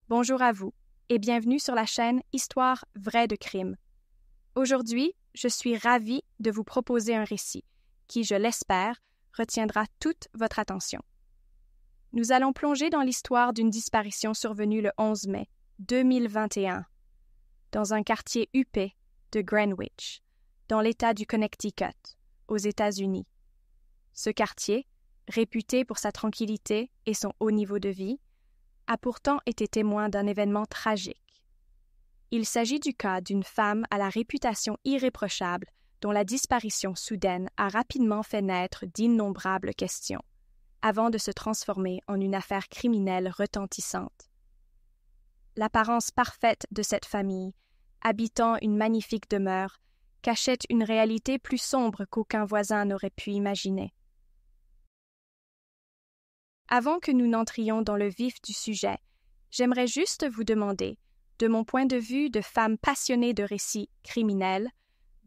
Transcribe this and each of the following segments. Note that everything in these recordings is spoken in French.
Bonjour à vous et bienvenue sur la chaîne Histoire vraie de crime. Aujourd'hui, je suis ravie de vous proposer un récit qui, je l'espère, retiendra toute votre attention. Nous allons plonger dans l'histoire d'une disparition survenue le 11 mai 2021 dans un quartier huppé de Greenwich, dans l'État du Connecticut, aux États-Unis. Ce quartier, réputé pour sa tranquillité et son haut niveau de vie, a pourtant été témoin d'un événement tragique. Il s'agit du cas d'une femme à la réputation irréprochable dont la disparition soudaine a rapidement fait naître d'innombrables questions, avant de se transformer en une affaire criminelle retentissante. L'apparence parfaite de cette famille, habitant une magnifique demeure, cachait une réalité plus sombre qu'aucun voisin n'aurait pu imaginer. Avant que nous n'entrions dans le vif du sujet, j'aimerais juste vous demander, de mon point de vue de femme passionnée de récits criminels,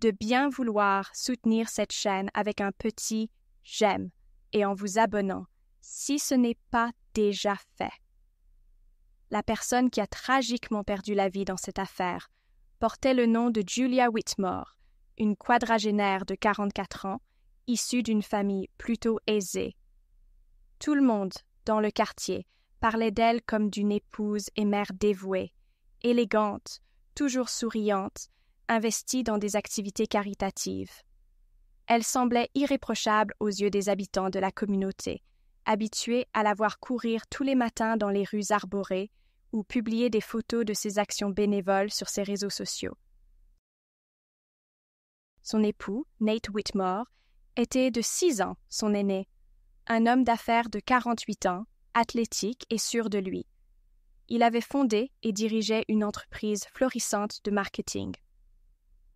de bien vouloir soutenir cette chaîne avec un petit « j'aime » et en vous abonnant, si ce n'est pas déjà fait. La personne qui a tragiquement perdu la vie dans cette affaire portait le nom de Julia Whitmore, une quadragénaire de 44 ans, issue d'une famille plutôt aisée. Tout le monde, dans le quartier, parlait d'elle comme d'une épouse et mère dévouée, élégante, toujours souriante, investie dans des activités caritatives. Elle semblait irréprochable aux yeux des habitants de la communauté, habitués à la voir courir tous les matins dans les rues arborées ou publier des photos de ses actions bénévoles sur ses réseaux sociaux. Son époux, Nate Whitmore, était de 6 ans son aîné, un homme d'affaires de 48 ans, athlétique et sûr de lui. Il avait fondé et dirigeait une entreprise florissante de marketing.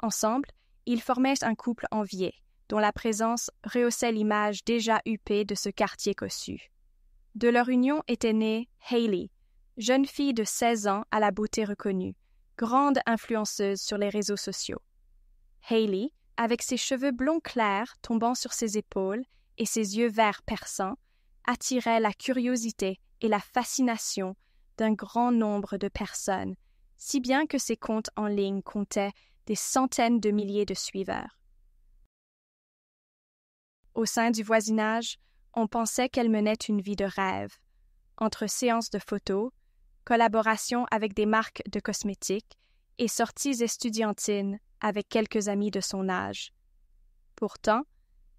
Ensemble, ils formaient un couple envié, dont la présence rehaussait l'image déjà huppée de ce quartier cossu. De leur union était née Hailey, jeune fille de 16 ans à la beauté reconnue, grande influenceuse sur les réseaux sociaux. Hailey, avec ses cheveux blonds clairs tombant sur ses épaules et ses yeux verts perçants, attirait la curiosité et la fascination d'un grand nombre de personnes, si bien que ses comptes en ligne comptaient des centaines de milliers de suiveurs. Au sein du voisinage, on pensait qu'elle menait une vie de rêve, entre séances de photos, collaborations avec des marques de cosmétiques et sorties estudiantines avec quelques amis de son âge. Pourtant,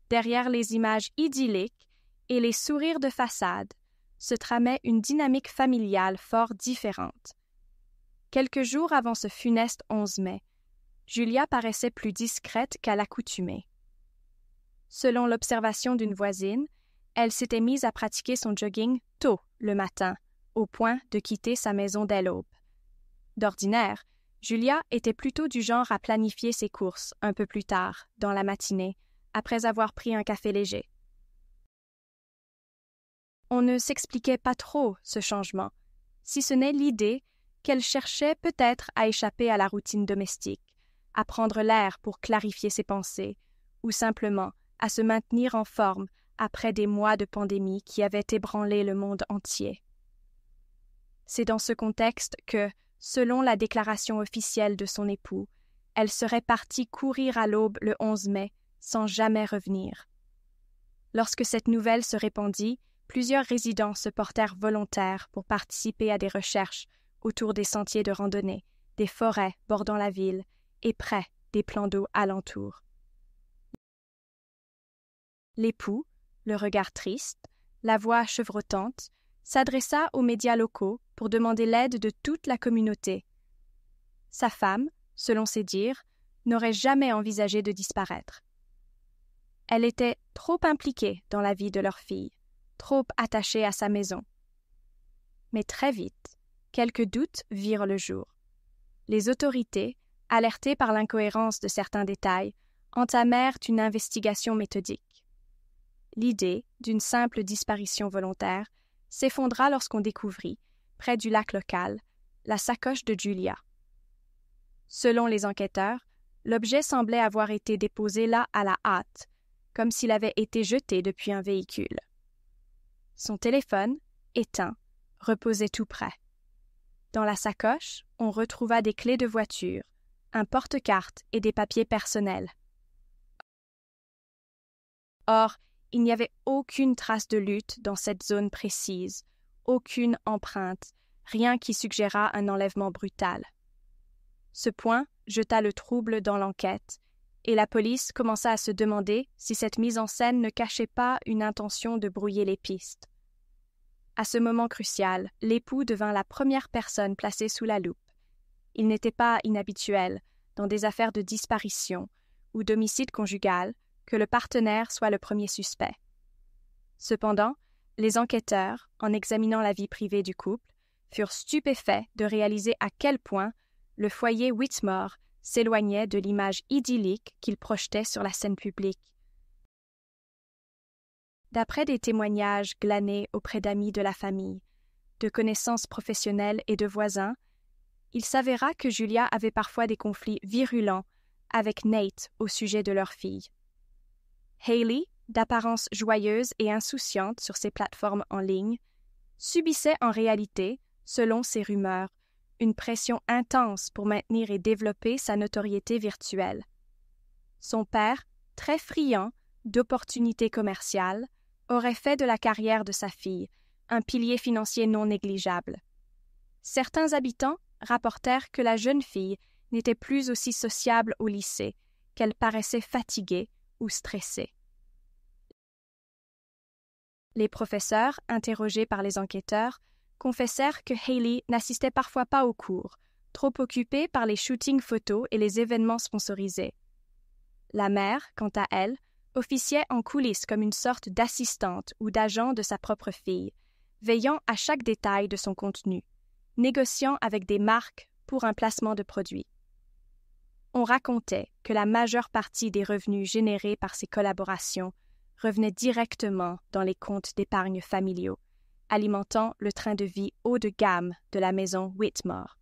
derrière les images idylliques et les sourires de façade, se tramait une dynamique familiale fort différente. Quelques jours avant ce funeste 11 mai, Julia paraissait plus discrète qu'à l'accoutumée. Selon l'observation d'une voisine, elle s'était mise à pratiquer son jogging tôt le matin, au point de quitter sa maison dès l'aube. D'ordinaire, Julia était plutôt du genre à planifier ses courses un peu plus tard, dans la matinée, après avoir pris un café léger. On ne s'expliquait pas trop ce changement, si ce n'est l'idée qu'elle cherchait peut-être à échapper à la routine domestique, à prendre l'air pour clarifier ses pensées, ou simplement à se maintenir en forme après des mois de pandémie qui avaient ébranlé le monde entier. C'est dans ce contexte que, selon la déclaration officielle de son époux, elle serait partie courir à l'aube le 11 mai, sans jamais revenir. Lorsque cette nouvelle se répandit, plusieurs résidents se portèrent volontaires pour participer à des recherches autour des sentiers de randonnée, des forêts bordant la ville et près des plans d'eau alentour. L'époux, le regard triste, la voix chevrotante, s'adressa aux médias locaux pour demander l'aide de toute la communauté. Sa femme, selon ses dires, n'aurait jamais envisagé de disparaître. Elle était trop impliquée dans la vie de leur fille, trop attachée à sa maison. Mais très vite, quelques doutes virent le jour. Les autorités, alertées par l'incohérence de certains détails, entamèrent une investigation méthodique. L'idée d'une simple disparition volontaire s'effondra lorsqu'on découvrit, près du lac local, la sacoche de Julia. Selon les enquêteurs, l'objet semblait avoir été déposé là à la hâte, comme s'il avait été jeté depuis un véhicule. Son téléphone, éteint, reposait tout près. Dans la sacoche, on retrouva des clés de voiture, un porte-cartes et des papiers personnels. Or, il n'y avait aucune trace de lutte dans cette zone précise, aucune empreinte, rien qui suggérât un enlèvement brutal. Ce point jeta le trouble dans l'enquête, et la police commença à se demander si cette mise en scène ne cachait pas une intention de brouiller les pistes. À ce moment crucial, l'époux devint la première personne placée sous la loupe. Il n'était pas inhabituel, dans des affaires de disparition ou d'homicide conjugal, que le partenaire soit le premier suspect. Cependant, les enquêteurs, en examinant la vie privée du couple, furent stupéfaits de réaliser à quel point le foyer Whitmore s'éloignait de l'image idyllique qu'il projetait sur la scène publique. D'après des témoignages glanés auprès d'amis de la famille, de connaissances professionnelles et de voisins, il s'avéra que Julia avait parfois des conflits virulents avec Nate au sujet de leur fille. Hayley, d'apparence joyeuse et insouciante sur ses plateformes en ligne, subissait en réalité, selon ses rumeurs, une pression intense pour maintenir et développer sa notoriété virtuelle. Son père, très friand d'opportunités commerciales, aurait fait de la carrière de sa fille un pilier financier non négligeable. Certains habitants rapportèrent que la jeune fille n'était plus aussi sociable au lycée, qu'elle paraissait fatiguée ou stressée. Les professeurs, interrogés par les enquêteurs, confessèrent que Hayley n'assistait parfois pas aux cours, trop occupée par les shootings photos et les événements sponsorisés. La mère, quant à elle, officiait en coulisses comme une sorte d'assistante ou d'agent de sa propre fille, veillant à chaque détail de son contenu, négociant avec des marques pour un placement de produits. On racontait que la majeure partie des revenus générés par ces collaborations revenait directement dans les comptes d'épargne familiaux, alimentant le train de vie haut de gamme de la maison Whitmore.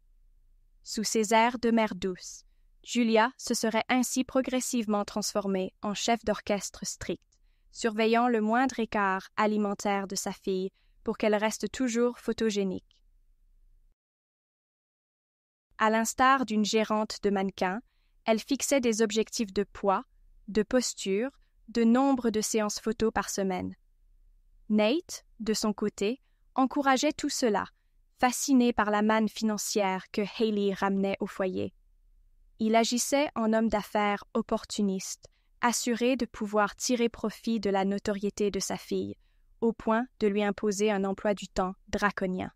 Sous ses airs de mère douce, Julia se serait ainsi progressivement transformée en chef d'orchestre strict, surveillant le moindre écart alimentaire de sa fille pour qu'elle reste toujours photogénique. À l'instar d'une gérante de mannequins, elle fixait des objectifs de poids, de posture, de nombre de séances photos par semaine. Nate, de son côté, encourageait tout cela, fasciné par la manne financière que Hayley ramenait au foyer. Il agissait en homme d'affaires opportuniste, assuré de pouvoir tirer profit de la notoriété de sa fille, au point de lui imposer un emploi du temps draconien.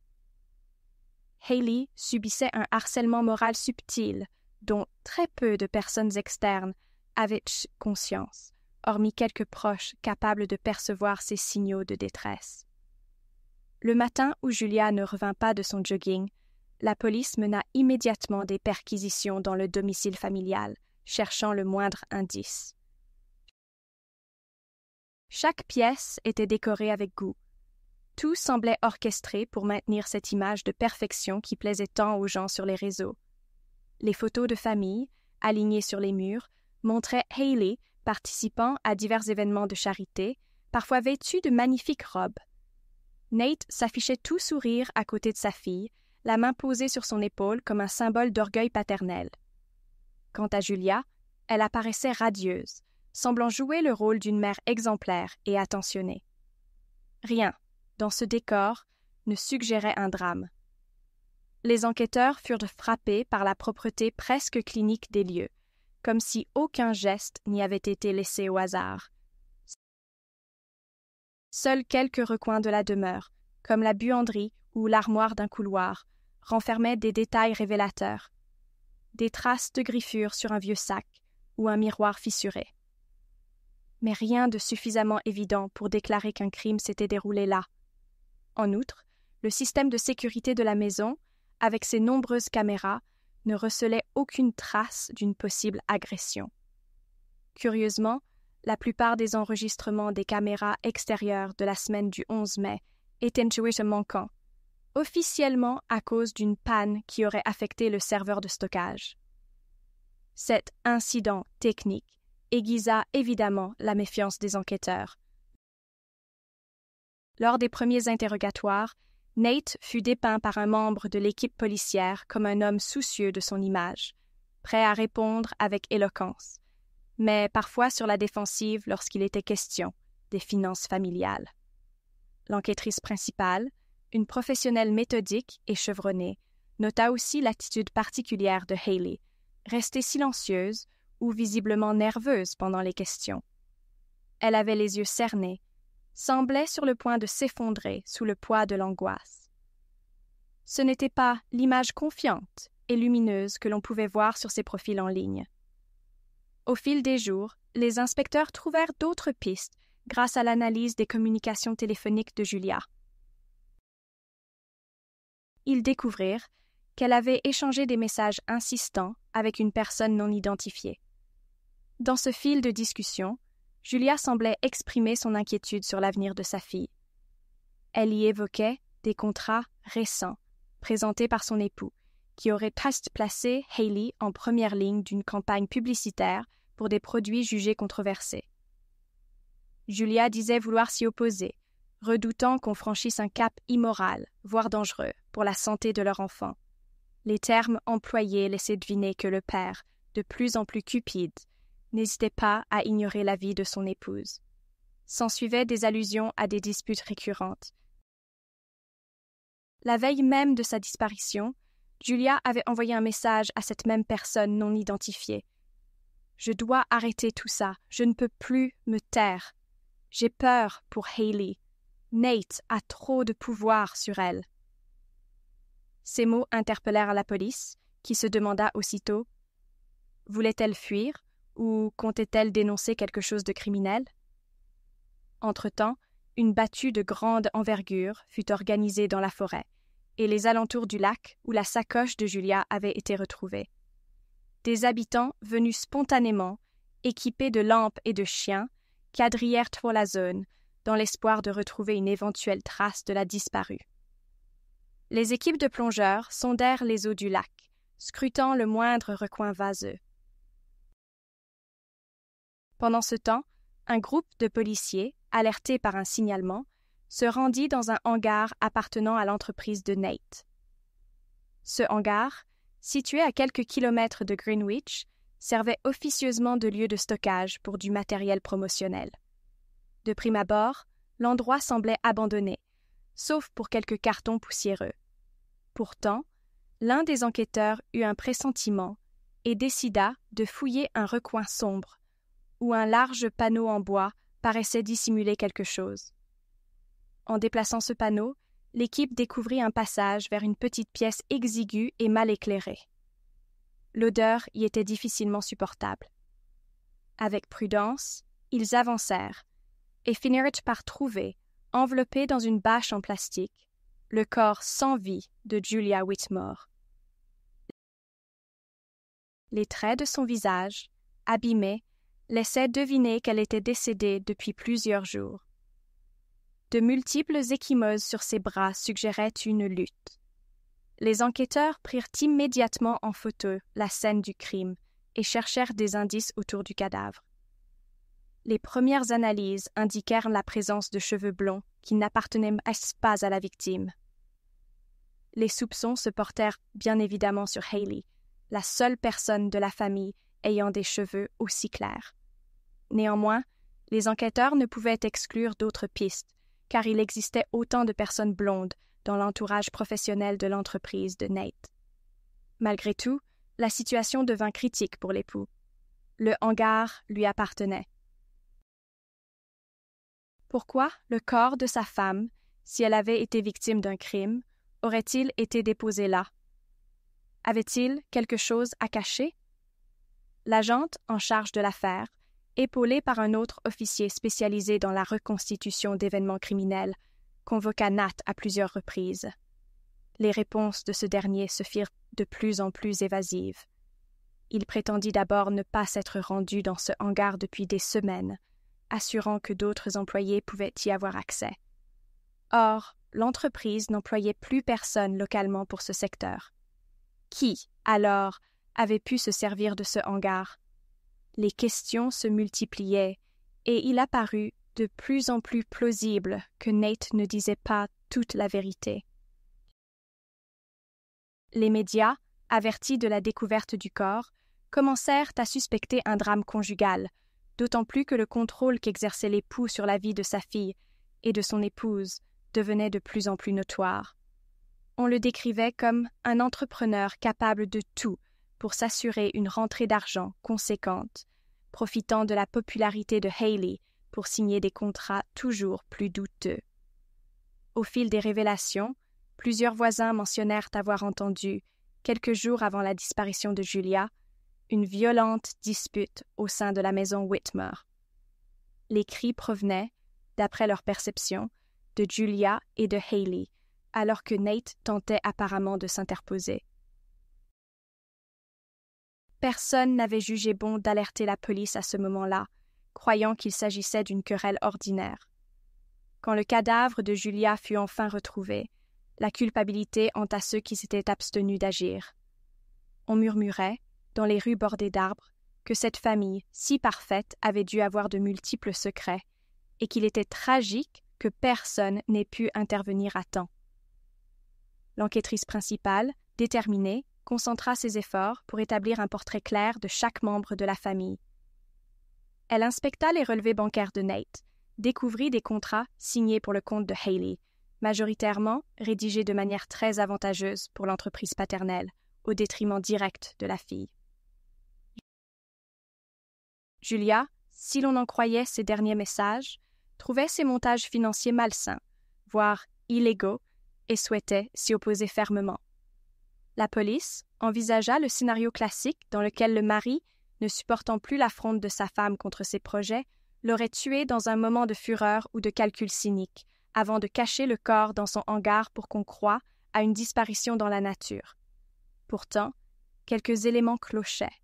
Hayley subissait un harcèlement moral subtil, dont très peu de personnes externes avaient conscience, hormis quelques proches capables de percevoir ces signaux de détresse. Le matin où Julia ne revint pas de son jogging, la police mena immédiatement des perquisitions dans le domicile familial, cherchant le moindre indice. Chaque pièce était décorée avec goût. Tout semblait orchestré pour maintenir cette image de perfection qui plaisait tant aux gens sur les réseaux. Les photos de famille, alignées sur les murs, montraient Hayley participant à divers événements de charité, parfois vêtue de magnifiques robes. Nate s'affichait tout sourire à côté de sa fille, la main posée sur son épaule comme un symbole d'orgueil paternel. Quant à Julia, elle apparaissait radieuse, semblant jouer le rôle d'une mère exemplaire et attentionnée. Rien, dans ce décor, ne suggérait un drame. Les enquêteurs furent frappés par la propreté presque clinique des lieux, comme si aucun geste n'y avait été laissé au hasard. Seuls quelques recoins de la demeure, comme la buanderie ou l'armoire d'un couloir, renfermaient des détails révélateurs. Des traces de griffures sur un vieux sac ou un miroir fissuré. Mais rien de suffisamment évident pour déclarer qu'un crime s'était déroulé là. En outre, le système de sécurité de la maison, avec ses nombreuses caméras, ne recelait aucune trace d'une possible agression. Curieusement, la plupart des enregistrements des caméras extérieures de la semaine du 11 mai étaient manquants, officiellement à cause d'une panne qui aurait affecté le serveur de stockage. Cet incident technique aiguisa évidemment la méfiance des enquêteurs. Lors des premiers interrogatoires, Nate fut dépeint par un membre de l'équipe policière comme un homme soucieux de son image, prêt à répondre avec éloquence, mais parfois sur la défensive lorsqu'il était question des finances familiales. L'enquêtrice principale, une professionnelle méthodique et chevronnée, nota aussi l'attitude particulière de Haley, restée silencieuse ou visiblement nerveuse pendant les questions. Elle avait les yeux cernés, semblait sur le point de s'effondrer sous le poids de l'angoisse. Ce n'était pas l'image confiante et lumineuse que l'on pouvait voir sur ses profils en ligne. Au fil des jours, les inspecteurs trouvèrent d'autres pistes grâce à l'analyse des communications téléphoniques de Julia. Ils découvrirent qu'elle avait échangé des messages insistants avec une personne non identifiée. Dans ce fil de discussion, Julia semblait exprimer son inquiétude sur l'avenir de sa fille. Elle y évoquait des contrats récents, présentés par son époux, qui auraient placé Haley en première ligne d'une campagne publicitaire pour des produits jugés controversés. Julia disait vouloir s'y opposer, redoutant qu'on franchisse un cap immoral, voire dangereux, pour la santé de leur enfant. Les termes employés laissaient deviner que le père, de plus en plus cupide, n'hésitait pas à ignorer l'avis de son épouse. S'ensuivaient des allusions à des disputes récurrentes. La veille même de sa disparition, Julia avait envoyé un message à cette même personne non identifiée. « Je dois arrêter tout ça, je ne peux plus me taire. J'ai peur pour Haley. Nate a trop de pouvoir sur elle. » Ces mots interpellèrent la police, qui se demanda aussitôt « Voulait-elle fuir ou comptait-elle dénoncer quelque chose de criminel ?» Entre-temps, une battue de grande envergure fut organisée dans la forêt et les alentours du lac où la sacoche de Julia avait été retrouvée. Des habitants venus spontanément, équipés de lampes et de chiens, quadrillèrent pour la zone dans l'espoir de retrouver une éventuelle trace de la disparue. Les équipes de plongeurs sondèrent les eaux du lac, scrutant le moindre recoin vaseux. Pendant ce temps, un groupe de policiers, alertés par un signalement, se rendit dans un hangar appartenant à l'entreprise de Nate. Ce hangar, situé à quelques kilomètres de Greenwich, servait officieusement de lieu de stockage pour du matériel promotionnel. De prime abord, l'endroit semblait abandonné, sauf pour quelques cartons poussiéreux. Pourtant, l'un des enquêteurs eut un pressentiment et décida de fouiller un recoin sombre, où un large panneau en bois paraissait dissimuler quelque chose. En déplaçant ce panneau, l'équipe découvrit un passage vers une petite pièce exiguë et mal éclairée. L'odeur y était difficilement supportable. Avec prudence, ils avancèrent et finirent par trouver, enveloppé dans une bâche en plastique, le corps sans vie de Julia Whitmore. Les traits de son visage, abîmés, laissaient deviner qu'elle était décédée depuis plusieurs jours. De multiples ecchymoses sur ses bras suggéraient une lutte. Les enquêteurs prirent immédiatement en photo la scène du crime et cherchèrent des indices autour du cadavre. Les premières analyses indiquèrent la présence de cheveux blonds qui n'appartenaient pas à la victime. Les soupçons se portèrent bien évidemment sur Haley, la seule personne de la famille ayant des cheveux aussi clairs. Néanmoins, les enquêteurs ne pouvaient exclure d'autres pistes, car il existait autant de personnes blondes dans l'entourage professionnel de l'entreprise de Nate. Malgré tout, la situation devint critique pour l'époux. Le hangar lui appartenait. Pourquoi le corps de sa femme, si elle avait été victime d'un crime, aurait-il été déposé là? Avait-il quelque chose à cacher? L'agente en charge de l'affaire, épaulée par un autre officier spécialisé dans la reconstitution d'événements criminels, convoqua Nat à plusieurs reprises. Les réponses de ce dernier se firent de plus en plus évasives. Il prétendit d'abord ne pas s'être rendu dans ce hangar depuis des semaines, assurant que d'autres employés pouvaient y avoir accès. Or, l'entreprise n'employait plus personne localement pour ce secteur. Qui, alors, avait pu se servir de ce hangar? Les questions se multipliaient, et il apparut de plus en plus plausible que Nate ne disait pas toute la vérité. Les médias, avertis de la découverte du corps, commencèrent à suspecter un drame conjugal, d'autant plus que le contrôle qu'exerçait l'époux sur la vie de sa fille et de son épouse devenait de plus en plus notoire. On le décrivait comme un entrepreneur capable de tout pour s'assurer une rentrée d'argent conséquente, profitant de la popularité de Haley pour signer des contrats toujours plus douteux. Au fil des révélations, plusieurs voisins mentionnèrent avoir entendu, quelques jours avant la disparition de Julia, une violente dispute au sein de la maison Whitmer. Les cris provenaient, d'après leur perception, de Julia et de Haley, alors que Nate tentait apparemment de s'interposer. Personne n'avait jugé bon d'alerter la police à ce moment-là, croyant qu'il s'agissait d'une querelle ordinaire. Quand le cadavre de Julia fut enfin retrouvé, la culpabilité hanta ceux qui s'étaient abstenus d'agir. On murmurait, dans les rues bordées d'arbres, que cette famille, si parfaite, avait dû avoir de multiples secrets, et qu'il était tragique que personne n'ait pu intervenir à temps. L'enquêtrice principale, déterminée, concentra ses efforts pour établir un portrait clair de chaque membre de la famille. Elle inspecta les relevés bancaires de Nate, découvrit des contrats signés pour le compte de Haley, majoritairement rédigés de manière très avantageuse pour l'entreprise paternelle, au détriment direct de la fille. Julia, si l'on en croyait ses derniers messages, trouvait ces montages financiers malsains, voire illégaux, et souhaitait s'y opposer fermement. La police envisagea le scénario classique dans lequel le mari, ne supportant plus l'affronte de sa femme contre ses projets, l'aurait tuée dans un moment de fureur ou de calcul cynique, avant de cacher le corps dans son hangar pour qu'on croie à une disparition dans la nature. Pourtant, quelques éléments clochaient.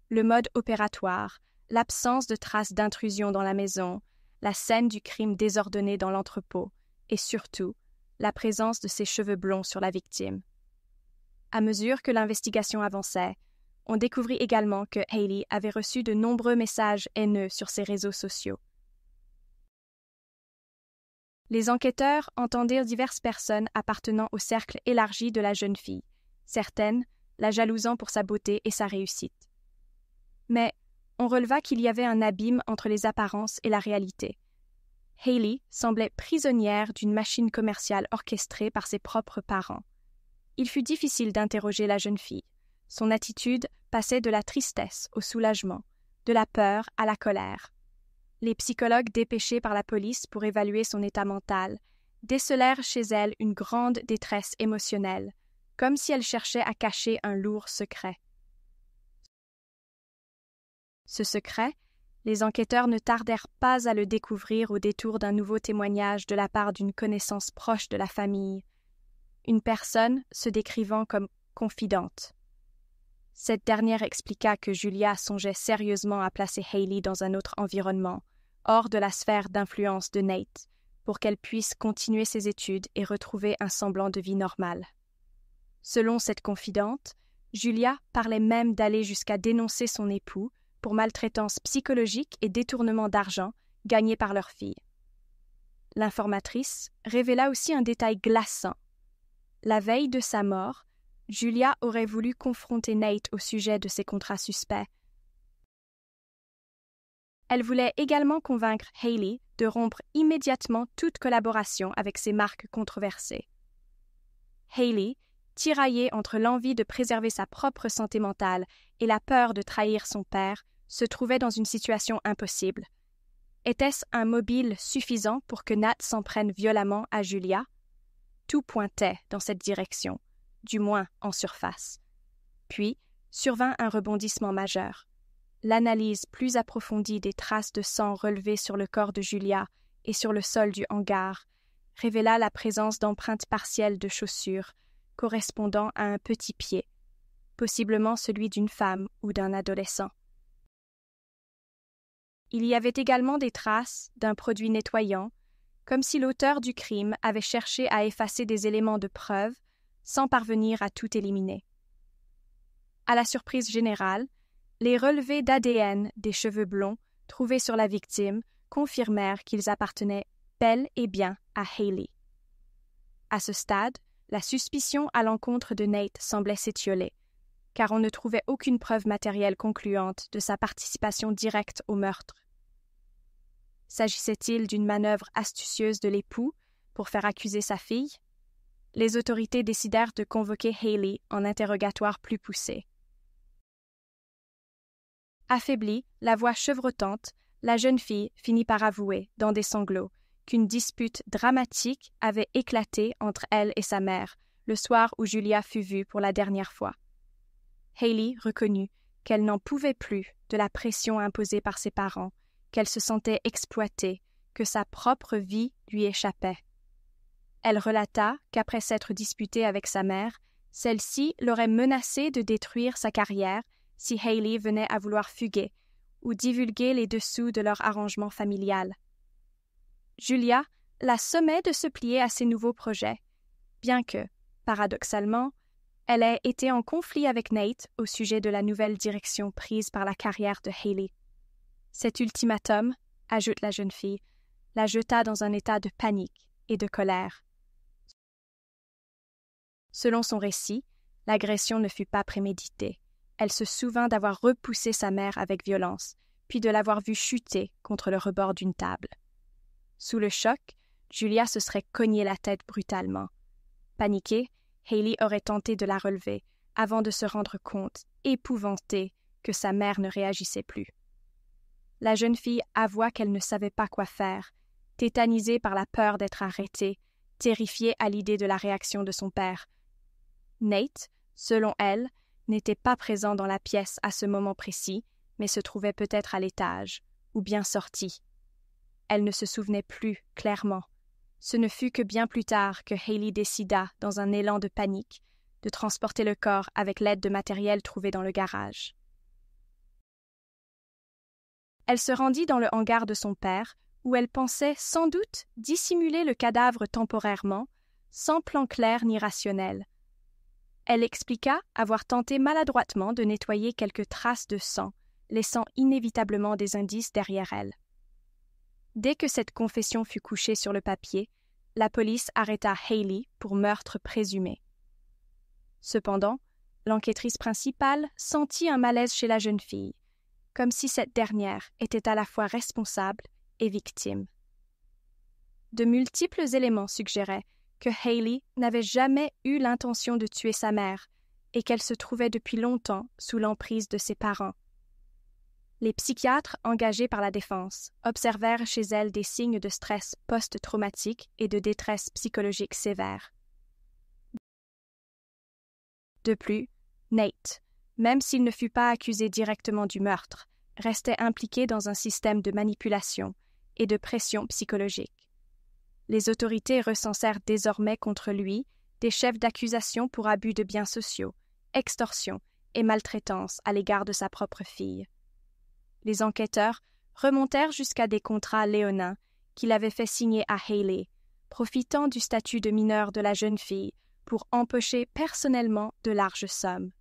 Le mode opératoire, l'absence de traces d'intrusion dans la maison, la scène du crime désordonné dans l'entrepôt, et surtout, la présence de ses cheveux blonds sur la victime. À mesure que l'investigation avançait, on découvrit également que Haley avait reçu de nombreux messages haineux sur ses réseaux sociaux. Les enquêteurs entendirent diverses personnes appartenant au cercle élargi de la jeune fille, certaines la jalousant pour sa beauté et sa réussite. Mais on releva qu'il y avait un abîme entre les apparences et la réalité. Haley semblait prisonnière d'une machine commerciale orchestrée par ses propres parents. Il fut difficile d'interroger la jeune fille. Son attitude passait de la tristesse au soulagement, de la peur à la colère. Les psychologues dépêchés par la police pour évaluer son état mental décelèrent chez elle une grande détresse émotionnelle, comme si elle cherchait à cacher un lourd secret. Ce secret, les enquêteurs ne tardèrent pas à le découvrir au détour d'un nouveau témoignage de la part d'une connaissance proche de la famille, une personne se décrivant comme confidente. Cette dernière expliqua que Julia songeait sérieusement à placer Haley dans un autre environnement, hors de la sphère d'influence de Nate, pour qu'elle puisse continuer ses études et retrouver un semblant de vie normale. Selon cette confidente, Julia parlait même d'aller jusqu'à dénoncer son époux pour maltraitance psychologique et détournement d'argent gagnés par leur fille. L'informatrice révéla aussi un détail glaçant. La veille de sa mort, Julia aurait voulu confronter Nate au sujet de ses contrats suspects. Elle voulait également convaincre Haley de rompre immédiatement toute collaboration avec ces marques controversées. Haley, tiraillée entre l'envie de préserver sa propre santé mentale et la peur de trahir son père, se trouvait dans une situation impossible. Était-ce un mobile suffisant pour que Nat s'en prenne violemment à Julia? Tout pointait dans cette direction, du moins en surface. Puis survint un rebondissement majeur. L'analyse plus approfondie des traces de sang relevées sur le corps de Julia et sur le sol du hangar révéla la présence d'empreintes partielles de chaussures correspondant à un petit pied, possiblement celui d'une femme ou d'un adolescent. Il y avait également des traces d'un produit nettoyant, comme si l'auteur du crime avait cherché à effacer des éléments de preuve sans parvenir à tout éliminer. À la surprise générale, les relevés d'ADN des cheveux blonds trouvés sur la victime confirmèrent qu'ils appartenaient bel et bien à Haley. À ce stade, la suspicion à l'encontre de Nate semblait s'étioler, car on ne trouvait aucune preuve matérielle concluante de sa participation directe au meurtre. S'agissait-il d'une manœuvre astucieuse de l'époux pour faire accuser sa fille? Les autorités décidèrent de convoquer Hayley en interrogatoire plus poussé. Affaiblie, la voix chevrotante, la jeune fille finit par avouer, dans des sanglots, qu'une dispute dramatique avait éclaté entre elle et sa mère le soir où Julia fut vue pour la dernière fois. Hayley reconnut qu'elle n'en pouvait plus de la pression imposée par ses parents, qu'elle se sentait exploitée, que sa propre vie lui échappait. Elle relata qu'après s'être disputée avec sa mère, celle-ci l'aurait menacée de détruire sa carrière si Hayley venait à vouloir fuguer ou divulguer les dessous de leur arrangement familial. Julia la sommait de se plier à ses nouveaux projets, bien que, paradoxalement, elle ait été en conflit avec Nate au sujet de la nouvelle direction prise par la carrière de Hayley. Cet ultimatum, ajoute la jeune fille, la jeta dans un état de panique et de colère. Selon son récit, l'agression ne fut pas préméditée. Elle se souvint d'avoir repoussé sa mère avec violence, puis de l'avoir vue chuter contre le rebord d'une table. Sous le choc, Julia se serait cogné la tête brutalement. Paniquée, Hayley aurait tenté de la relever, avant de se rendre compte, épouvantée, que sa mère ne réagissait plus. La jeune fille avoua qu'elle ne savait pas quoi faire, tétanisée par la peur d'être arrêtée, terrifiée à l'idée de la réaction de son père. Nate, selon elle, n'était pas présent dans la pièce à ce moment précis, mais se trouvait peut-être à l'étage, ou bien sorti. Elle ne se souvenait plus clairement. Ce ne fut que bien plus tard que Hayley décida, dans un élan de panique, de transporter le corps avec l'aide de matériel trouvé dans le garage. Elle se rendit dans le hangar de son père, où elle pensait sans doute dissimuler le cadavre temporairement, sans plan clair ni rationnel. Elle expliqua avoir tenté maladroitement de nettoyer quelques traces de sang, laissant inévitablement des indices derrière elle. Dès que cette confession fut couchée sur le papier, la police arrêta Hayley pour meurtre présumé. Cependant, l'enquêtrice principale sentit un malaise chez la jeune fille, comme si cette dernière était à la fois responsable et victime. De multiples éléments suggéraient que Hayley n'avait jamais eu l'intention de tuer sa mère et qu'elle se trouvait depuis longtemps sous l'emprise de ses parents. Les psychiatres engagés par la défense observèrent chez elle des signes de stress post-traumatique et de détresse psychologique sévère. De plus, Nate, même s'il ne fut pas accusé directement du meurtre, restait impliqué dans un système de manipulation et de pression psychologique. Les autorités recensèrent désormais contre lui des chefs d'accusation pour abus de biens sociaux, extorsion et maltraitance à l'égard de sa propre fille. Les enquêteurs remontèrent jusqu'à des contrats léonins qu'il avait fait signer à Hayley, profitant du statut de mineur de la jeune fille pour empocher personnellement de larges sommes.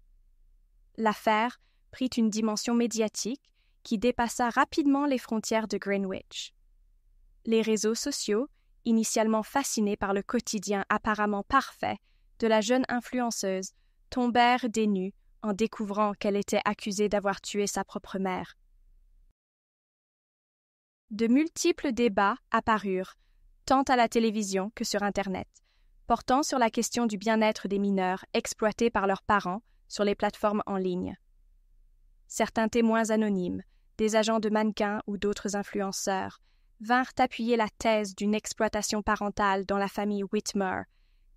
L'affaire prit une dimension médiatique qui dépassa rapidement les frontières de Greenwich. Les réseaux sociaux, initialement fascinés par le quotidien apparemment parfait de la jeune influenceuse, tombèrent des nues en découvrant qu'elle était accusée d'avoir tué sa propre mère. De multiples débats apparurent, tant à la télévision que sur Internet, portant sur la question du bien-être des mineurs exploités par leurs parents sur les plateformes en ligne. Certains témoins anonymes, des agents de mannequins ou d'autres influenceurs, vinrent appuyer la thèse d'une exploitation parentale dans la famille Whitmer,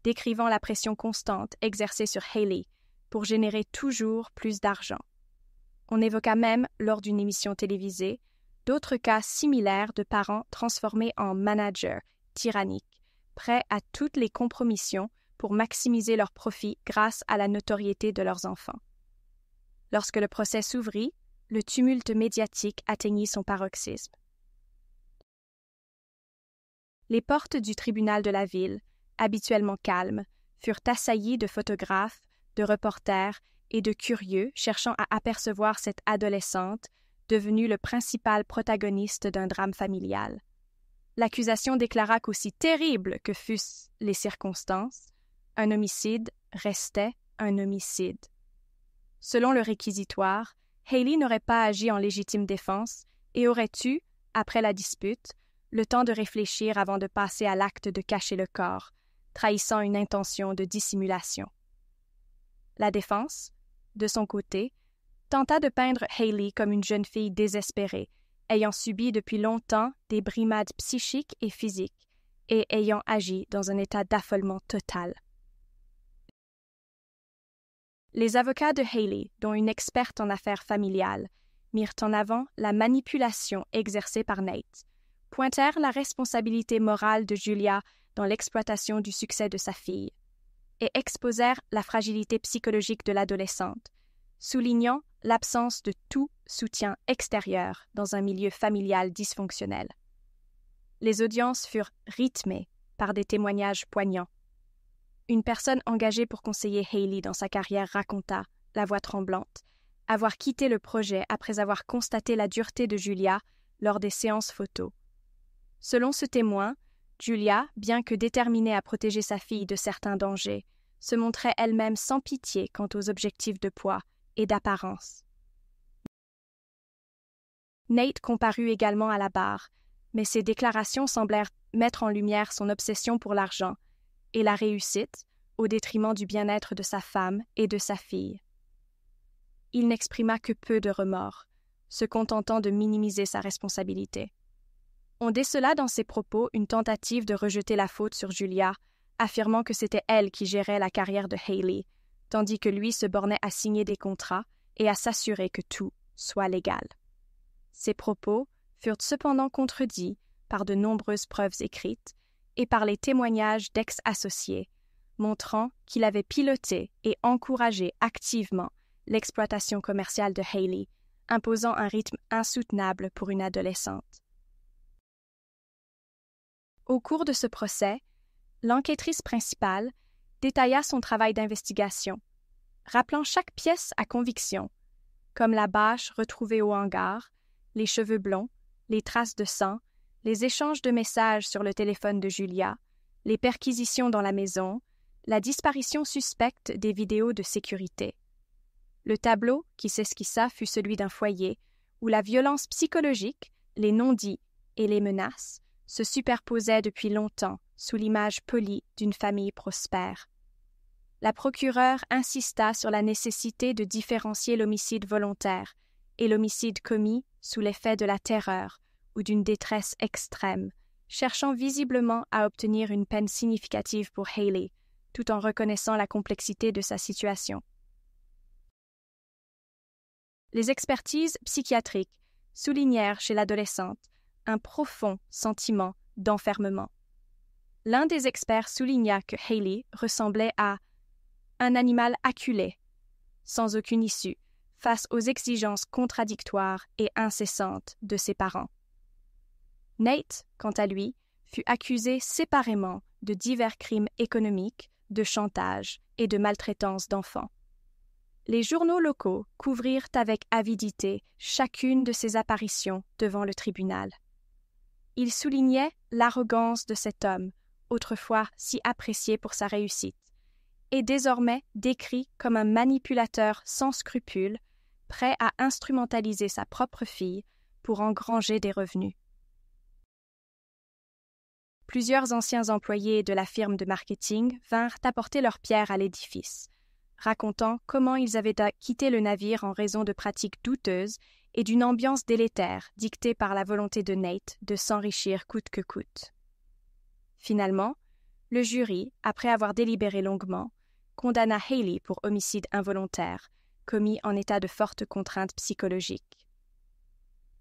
décrivant la pression constante exercée sur Hayley pour générer toujours plus d'argent. On évoqua même, lors d'une émission télévisée, d'autres cas similaires de parents transformés en managers tyranniques, prêts à toutes les compromissions pour maximiser leurs profits grâce à la notoriété de leurs enfants. Lorsque le procès s'ouvrit, le tumulte médiatique atteignit son paroxysme. Les portes du tribunal de la ville, habituellement calmes, furent assaillies de photographes, de reporters et de curieux cherchant à apercevoir cette adolescente devenue le principal protagoniste d'un drame familial. L'accusation déclara qu'aussi terribles que fussent les circonstances, un homicide restait un homicide. Selon le réquisitoire, Haley n'aurait pas agi en légitime défense et aurait eu, après la dispute, le temps de réfléchir avant de passer à l'acte de cacher le corps, trahissant une intention de dissimulation. La défense, de son côté, tenta de peindre Haley comme une jeune fille désespérée, ayant subi depuis longtemps des brimades psychiques et physiques et ayant agi dans un état d'affolement total. Les avocats de Haley, dont une experte en affaires familiales, mirent en avant la manipulation exercée par Nate, pointèrent la responsabilité morale de Julia dans l'exploitation du succès de sa fille, et exposèrent la fragilité psychologique de l'adolescente, soulignant l'absence de tout soutien extérieur dans un milieu familial dysfonctionnel. Les audiences furent rythmées par des témoignages poignants. Une personne engagée pour conseiller Haley dans sa carrière raconta, la voix tremblante, avoir quitté le projet après avoir constaté la dureté de Julia lors des séances photos. Selon ce témoin, Julia, bien que déterminée à protéger sa fille de certains dangers, se montrait elle-même sans pitié quant aux objectifs de poids et d'apparence. Nate comparut également à la barre, mais ses déclarations semblèrent mettre en lumière son obsession pour l'argent et la réussite au détriment du bien-être de sa femme et de sa fille. Il n'exprima que peu de remords, se contentant de minimiser sa responsabilité. On décela dans ses propos une tentative de rejeter la faute sur Julia, affirmant que c'était elle qui gérait la carrière de Haley, tandis que lui se bornait à signer des contrats et à s'assurer que tout soit légal. Ces propos furent cependant contredits par de nombreuses preuves écrites et par les témoignages d'ex-associés, montrant qu'il avait piloté et encouragé activement l'exploitation commerciale de Haley, imposant un rythme insoutenable pour une adolescente. Au cours de ce procès, l'enquêtrice principale détailla son travail d'investigation, rappelant chaque pièce à conviction, comme la bâche retrouvée au hangar, les cheveux blonds, les traces de sang, les échanges de messages sur le téléphone de Julia, les perquisitions dans la maison, la disparition suspecte des vidéos de sécurité. Le tableau qui s'esquissa fut celui d'un foyer où la violence psychologique, les non-dits et les menaces se superposaient depuis longtemps sous l'image polie d'une famille prospère. La procureure insista sur la nécessité de différencier l'homicide volontaire et l'homicide commis sous l'effet de la terreur ou d'une détresse extrême, cherchant visiblement à obtenir une peine significative pour Haley, tout en reconnaissant la complexité de sa situation. Les expertises psychiatriques soulignèrent chez l'adolescente un profond sentiment d'enfermement. L'un des experts souligna que Haley ressemblait à un animal acculé, sans aucune issue, face aux exigences contradictoires et incessantes de ses parents. Nate, quant à lui, fut accusé séparément de divers crimes économiques, de chantage et de maltraitance d'enfants. Les journaux locaux couvrirent avec avidité chacune de ses apparitions devant le tribunal. Ils soulignaient l'arrogance de cet homme, autrefois si apprécié pour sa réussite, et désormais décrit comme un manipulateur sans scrupules, prêt à instrumentaliser sa propre fille pour engranger des revenus. Plusieurs anciens employés de la firme de marketing vinrent apporter leur pierre à l'édifice, racontant comment ils avaient quitté le navire en raison de pratiques douteuses et d'une ambiance délétère dictée par la volonté de Nate de s'enrichir coûte que coûte. Finalement, le jury, après avoir délibéré longuement, condamna Haley pour homicide involontaire, commis en état de forte contrainte psychologique.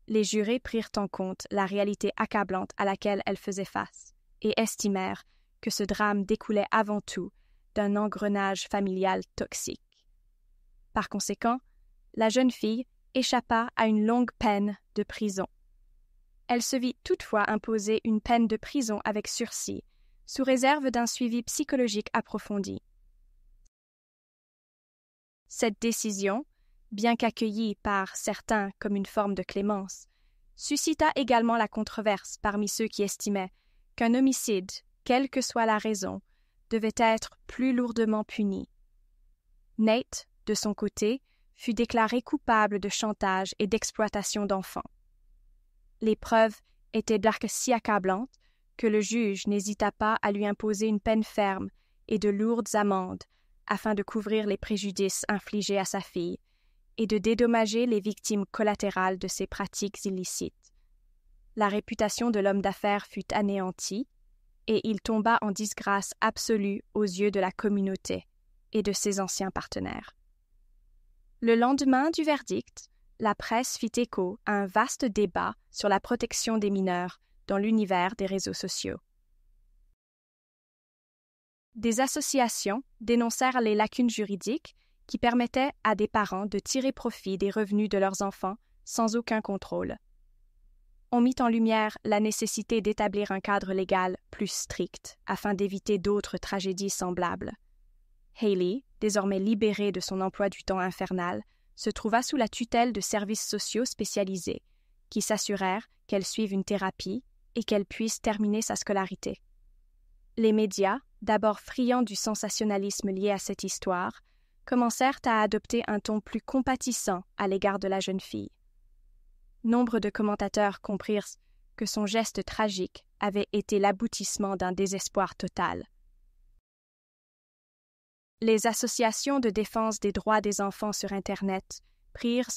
Les jurés prirent en compte la réalité accablante à laquelle elle faisait face et estimèrent que ce drame découlait avant tout d'un engrenage familial toxique. Par conséquent, la jeune fille échappa à une longue peine de prison. Elle se vit toutefois imposer une peine de prison avec sursis, sous réserve d'un suivi psychologique approfondi. Cette décision, bien qu'accueillie par certains comme une forme de clémence, suscita également la controverse parmi ceux qui estimaient qu'un homicide, quelle que soit la raison, devait être plus lourdement puni. Nate, de son côté, fut déclaré coupable de chantage et d'exploitation d'enfants. Les preuves étaient si accablantes que le juge n'hésita pas à lui imposer une peine ferme et de lourdes amendes afin de couvrir les préjudices infligés à sa fille et de dédommager les victimes collatérales de ces pratiques illicites. La réputation de l'homme d'affaires fut anéantie et il tomba en disgrâce absolue aux yeux de la communauté et de ses anciens partenaires. Le lendemain du verdict, la presse fit écho à un vaste débat sur la protection des mineurs dans l'univers des réseaux sociaux. Des associations dénoncèrent les lacunes juridiques qui permettaient à des parents de tirer profit des revenus de leurs enfants sans aucun contrôle. On mit en lumière la nécessité d'établir un cadre légal plus strict afin d'éviter d'autres tragédies semblables. Hailey, désormais libérée de son emploi du temps infernal, se trouva sous la tutelle de services sociaux spécialisés qui s'assurèrent qu'elle suive une thérapie et qu'elle puisse terminer sa scolarité. Les médias, d'abord friands du sensationnalisme lié à cette histoire, commencèrent à adopter un ton plus compatissant à l'égard de la jeune fille. Nombre de commentateurs comprirent que son geste tragique avait été l'aboutissement d'un désespoir total. Les associations de défense des droits des enfants sur Internet prirent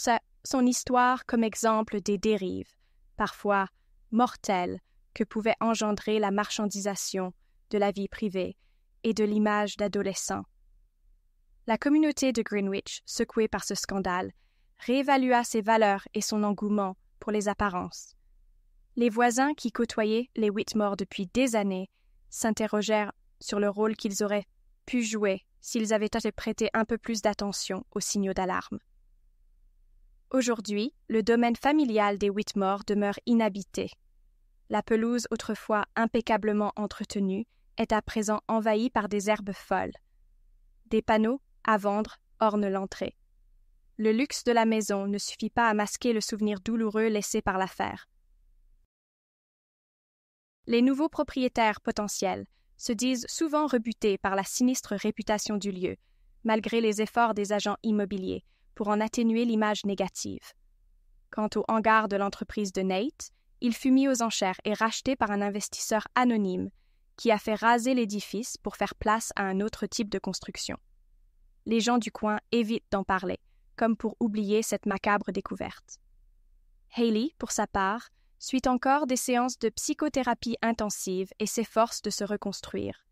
son histoire comme exemple des dérives, parfois mortelles, que pouvait engendrer la marchandisation de la vie privée et de l'image d'adolescents. La communauté de Greenwich, secouée par ce scandale, réévalua ses valeurs et son engouement pour les apparences. Les voisins qui côtoyaient les Whitmore depuis des années s'interrogèrent sur le rôle qu'ils auraient pu jouer s'ils avaient prêté un peu plus d'attention aux signaux d'alarme. Aujourd'hui, le domaine familial des Whitmore demeure inhabité. La pelouse, autrefois impeccablement entretenue, est à présent envahie par des herbes folles. Des panneaux à vendre ornent l'entrée. Le luxe de la maison ne suffit pas à masquer le souvenir douloureux laissé par l'affaire. Les nouveaux propriétaires potentiels se disent souvent rebutés par la sinistre réputation du lieu, malgré les efforts des agents immobiliers pour en atténuer l'image négative. Quant au hangar de l'entreprise de Nate, il fut mis aux enchères et racheté par un investisseur anonyme qui a fait raser l'édifice pour faire place à un autre type de construction. Les gens du coin évitent d'en parler, comme pour oublier cette macabre découverte. Hailey, pour sa part, suit encore des séances de psychothérapie intensive et s'efforce de se reconstruire.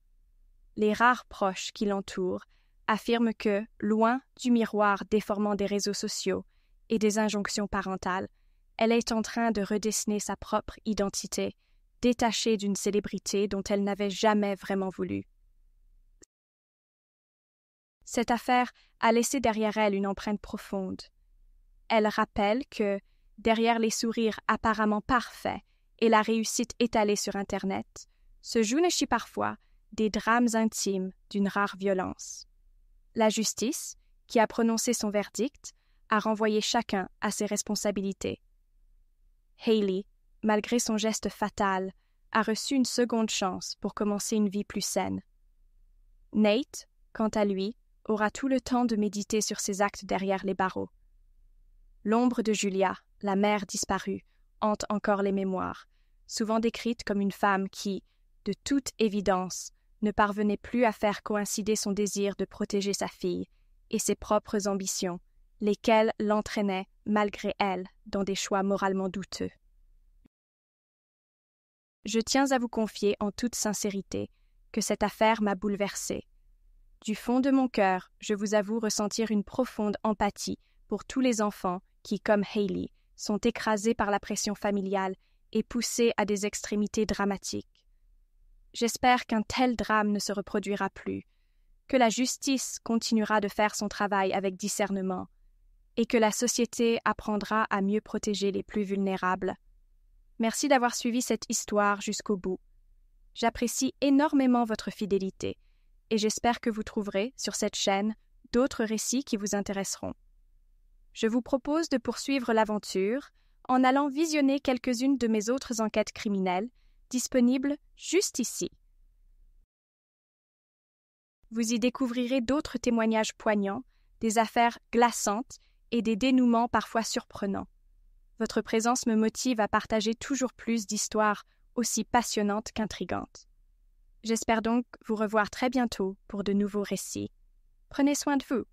Les rares proches qui l'entourent affirment que, loin du miroir déformant des réseaux sociaux et des injonctions parentales, elle est en train de redessiner sa propre identité, détachée d'une célébrité dont elle n'avait jamais vraiment voulu. Cette affaire a laissé derrière elle une empreinte profonde. Elle rappelle que, derrière les sourires apparemment parfaits et la réussite étalée sur Internet, se jouent parfois des drames intimes d'une rare violence. La justice, qui a prononcé son verdict, a renvoyé chacun à ses responsabilités. Hailey, malgré son geste fatal, a reçu une seconde chance pour commencer une vie plus saine. Nate, quant à lui, aura tout le temps de méditer sur ses actes derrière les barreaux. L'ombre de Julia, la mère disparue, hante encore les mémoires, souvent décrite comme une femme qui, de toute évidence, ne parvenait plus à faire coïncider son désir de protéger sa fille et ses propres ambitions, lesquelles l'entraînaient, malgré elle, dans des choix moralement douteux. Je tiens à vous confier en toute sincérité que cette affaire m'a bouleversée. Du fond de mon cœur, je vous avoue ressentir une profonde empathie pour tous les enfants qui, comme Hailey, sont écrasés par la pression familiale et poussés à des extrémités dramatiques. J'espère qu'un tel drame ne se reproduira plus, que la justice continuera de faire son travail avec discernement, et que la société apprendra à mieux protéger les plus vulnérables. Merci d'avoir suivi cette histoire jusqu'au bout. J'apprécie énormément votre fidélité, et j'espère que vous trouverez, sur cette chaîne, d'autres récits qui vous intéresseront. Je vous propose de poursuivre l'aventure en allant visionner quelques-unes de mes autres enquêtes criminelles, disponibles juste ici. Vous y découvrirez d'autres témoignages poignants, des affaires glaçantes et des dénouements parfois surprenants. Votre présence me motive à partager toujours plus d'histoires aussi passionnantes qu'intrigantes. J'espère donc vous revoir très bientôt pour de nouveaux récits. Prenez soin de vous.